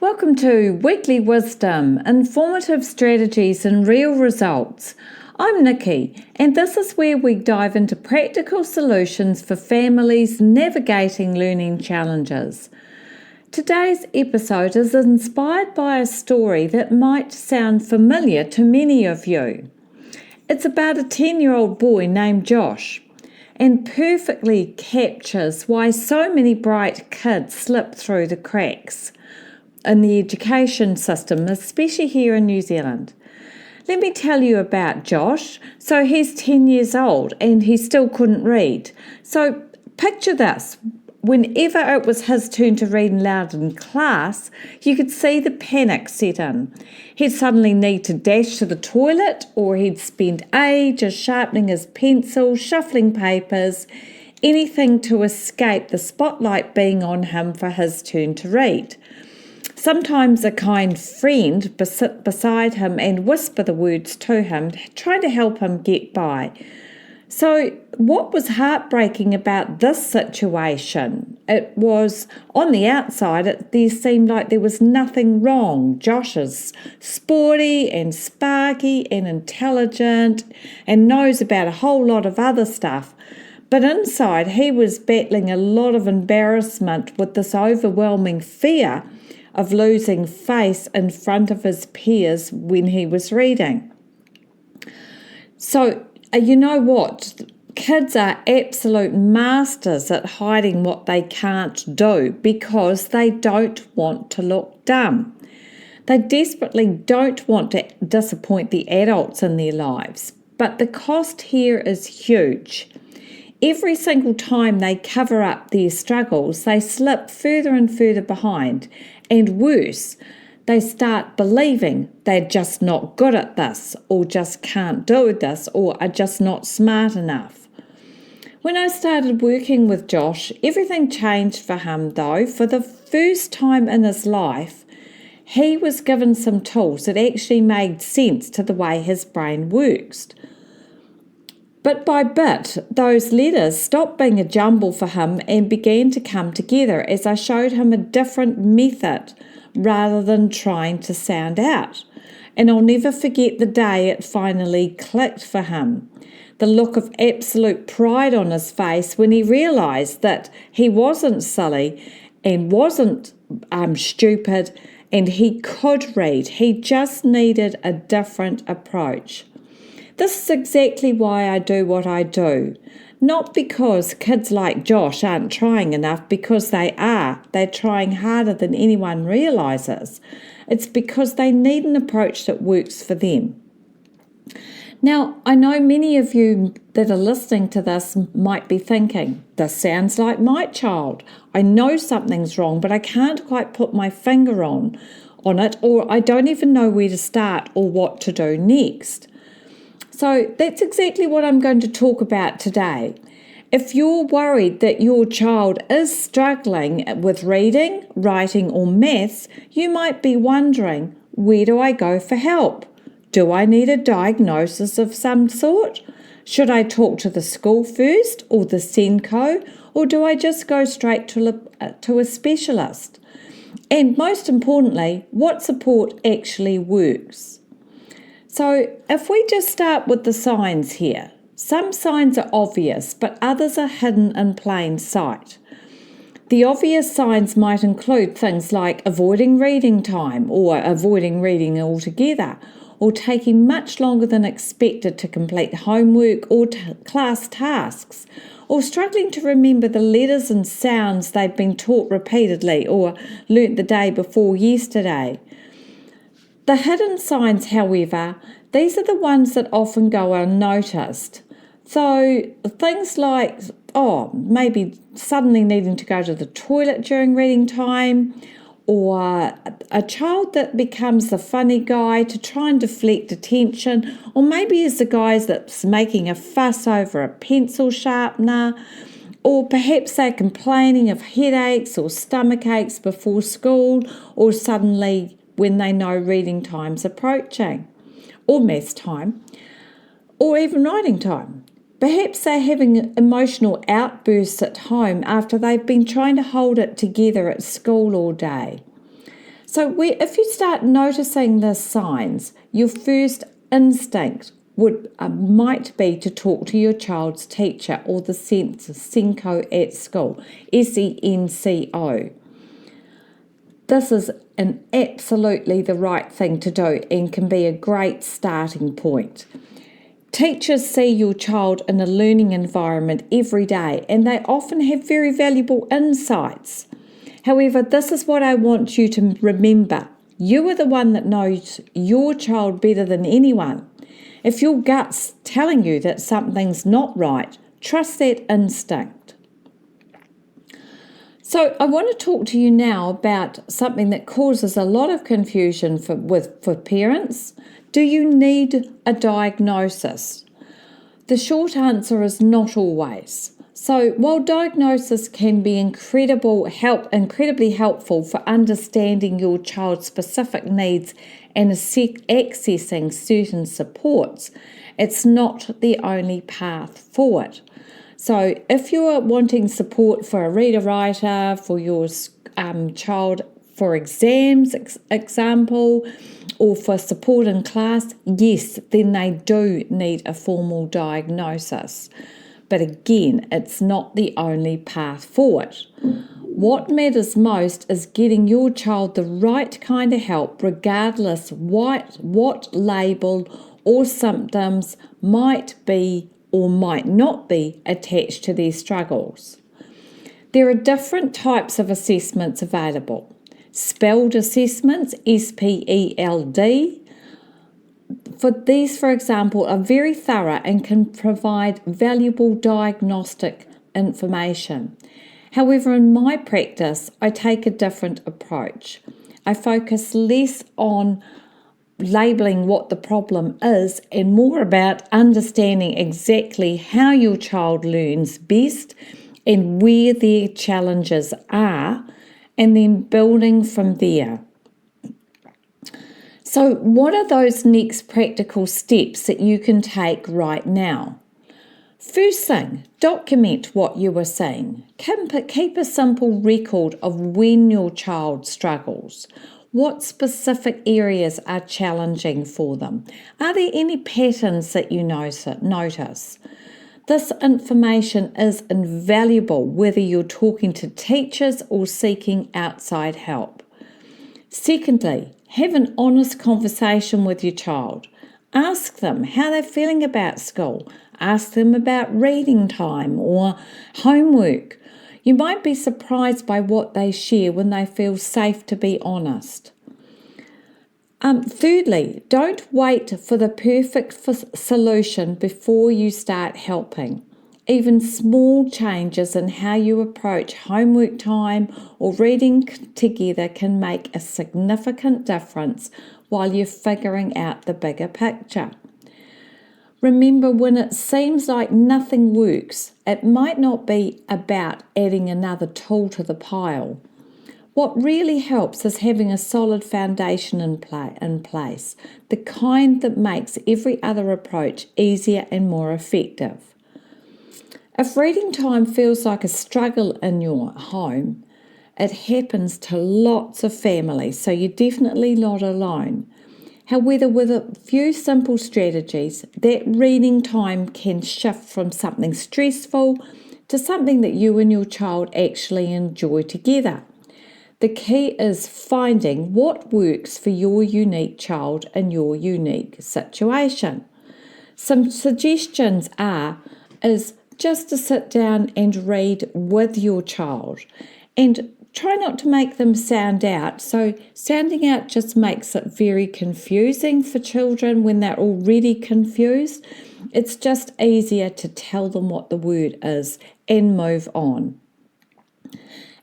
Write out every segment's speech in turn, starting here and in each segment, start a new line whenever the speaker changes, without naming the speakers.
Welcome to Weekly Wisdom, Informative Strategies and Real Results. I'm Nikki, and this is where we dive into practical solutions for families navigating learning challenges. Today's episode is inspired by a story that might sound familiar to many of you. It's about a 10-year-old boy named Josh, and perfectly captures why so many bright kids slip through the cracks in the education system, especially here in New Zealand. Let me tell you about Josh. So he's 10 years old and he still couldn't read. So picture this. Whenever it was his turn to read aloud in class, you could see the panic set in. He'd suddenly need to dash to the toilet, or he'd spend ages sharpening his pencil, shuffling papers, anything to escape the spotlight being on him for his turn to read. Sometimes a kind friend would sit beside him and whisper the words to him, trying to help him get by. So what was heartbreaking about this situation? It was, on the outside, there seemed like there was nothing wrong. Josh is sporty and sparky and intelligent and knows about a whole lot of other stuff. But inside, he was battling a lot of embarrassment with this overwhelming fear of losing face in front of his peers when he was reading. So, you know what? Kids are absolute masters at hiding what they can't do because they don't want to look dumb. They desperately don't want to disappoint the adults in their lives, but the cost here is huge. Every single time they cover up their struggles, they slip further and further behind. And worse, they start believing they're just not good at this, or just can't do this, or are just not smart enough. When I started working with Josh, everything changed for him though. For the first time in his life, he was given some tools that actually made sense to the way his brain works. Bit by bit, those letters stopped being a jumble for him and began to come together as I showed him a different method rather than trying to sound out. And I'll never forget the day it finally clicked for him. The look of absolute pride on his face when he realised that he wasn't silly and wasn't stupid and he could read. He just needed a different approach. This is exactly why I do what I do. Not because kids like Josh aren't trying enough, because they are. They're trying harder than anyone realises. It's because they need an approach that works for them. Now, I know many of you that are listening to this might be thinking, this sounds like my child. I know something's wrong, but I can't quite put my finger on it, or I don't even know where to start or what to do next. So that's exactly what I'm going to talk about today. If you're worried that your child is struggling with reading, writing or maths, you might be wondering, where do I go for help? Do I need a diagnosis of some sort? Should I talk to the school first or the SENCO, or do I just go straight to a specialist? And most importantly, what support actually works? So if we just start with the signs here, some signs are obvious, but others are hidden in plain sight. The obvious signs might include things like avoiding reading time, or avoiding reading altogether, or taking much longer than expected to complete homework or class tasks, or struggling to remember the letters and sounds they've been taught repeatedly or learnt the day before yesterday. The hidden signs, however, these are the ones that often go unnoticed. So things like, maybe suddenly needing to go to the toilet during reading time, or a child that becomes the funny guy to try and deflect attention, or maybe is the guy that's making a fuss over a pencil sharpener, or perhaps they're complaining of headaches or stomach aches before school, or suddenly when they know reading time's approaching, or maths time, or even writing time. Perhaps they're having emotional outbursts at home after they've been trying to hold it together at school all day. So if you start noticing the signs, your first instinct might be to talk to your child's teacher or the Senko at school, SENCO. This is absolutely the right thing to do and can be a great starting point. Teachers see your child in a learning environment every day, and they often have very valuable insights. However, this is what I want you to remember. You are the one that knows your child better than anyone. If your gut's telling you that something's not right, trust that instinct. So I want to talk to you now about something that causes a lot of confusion for parents. Do you need a diagnosis? The short answer is not always. So while diagnosis can be incredibly helpful for understanding your child's specific needs and accessing certain supports, it's not the only path forward. So if you're wanting support for a reader-writer, for your child for exams, example, or for support in class, yes, then they do need a formal diagnosis. But again, it's not the only path forward. What matters most is getting your child the right kind of help, regardless what label or symptoms might be or might not be attached to their struggles. There are different types of assessments available. Spelled assessments, SPELD. These, for example, are very thorough and can provide valuable diagnostic information. However, in my practice, I take a different approach. I focus less on labeling what the problem is and more about understanding exactly how your child learns best and where their challenges are, and then building from there. So what are those next practical steps that you can take right now? First thing, document what you are seeing. Keep a simple record of when your child struggles. What specific areas are challenging for them? Are there any patterns that you notice? This information is invaluable whether you're talking to teachers or seeking outside help. Secondly, have an honest conversation with your child. Ask them how they're feeling about school. Ask them about reading time or homework. You might be surprised by what they share when they feel safe to be honest. Thirdly, don't wait for the perfect solution before you start helping. Even small changes in how you approach homework time or reading together can make a significant difference while you're figuring out the bigger picture. Remember, when it seems like nothing works, it might not be about adding another tool to the pile. What really helps is having a solid foundation in place, the kind that makes every other approach easier and more effective. If reading time feels like a struggle in your home, it happens to lots of families, so you're definitely not alone. However, with a few simple strategies, that reading time can shift from something stressful to something that you and your child actually enjoy together. The key is finding what works for your unique child and your unique situation. Some suggestions is just to sit down and read with your child and try not to make them sound out. So sounding out just makes it very confusing for children when they're already confused. It's just easier to tell them what the word is and move on.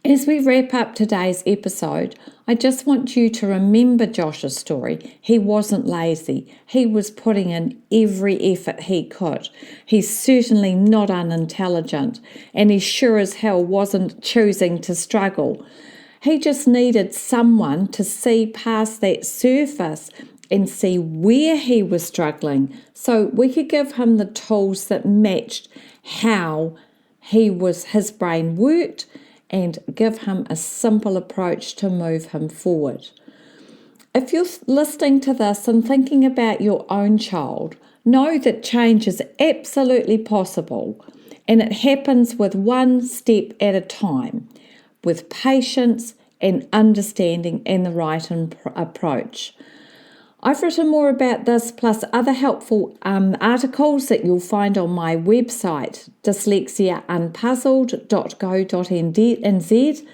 As we wrap up today's episode, I just want you to remember Josh's story. He wasn't lazy. He was putting in every effort he could. He's certainly not unintelligent, and he sure as hell wasn't choosing to struggle. He just needed someone to see past that surface and see where he was struggling, so we could give him the tools that matched how his brain worked, and give him a simple approach to move him forward. If you're listening to this and thinking about your own child, know that change is absolutely possible and it happens with one step at a time, with patience and understanding and the right approach. I've written more about this plus other helpful articles that you'll find on my website, dyslexiaunpuzzled.co.nz.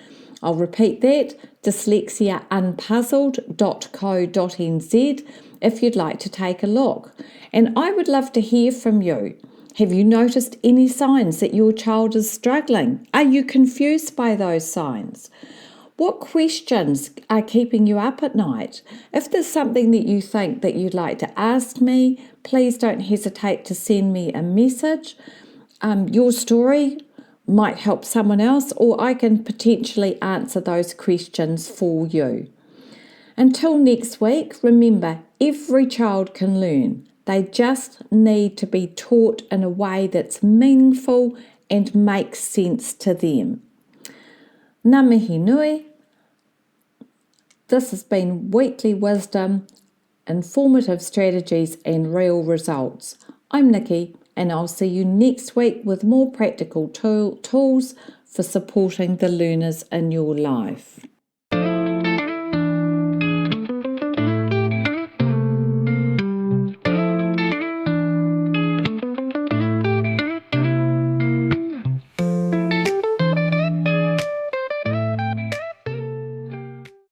I'll repeat that, dyslexiaunpuzzled.co.nz, if you'd like to take a look. And I would love to hear from you. Have you noticed any signs that your child is struggling? Are you confused by those signs? What questions are keeping you up at night? If there's something that you think that you'd like to ask me, please don't hesitate to send me a message. Your story might help someone else, or I can potentially answer those questions for you. Until next week, remember, every child can learn. They just need to be taught in a way that's meaningful and makes sense to them. Ngā mihi nui. This has been Weekly Wisdom, Informative Strategies and Real Results. I'm Nikki, and I'll see you next week with more practical tools for supporting the learners in your life.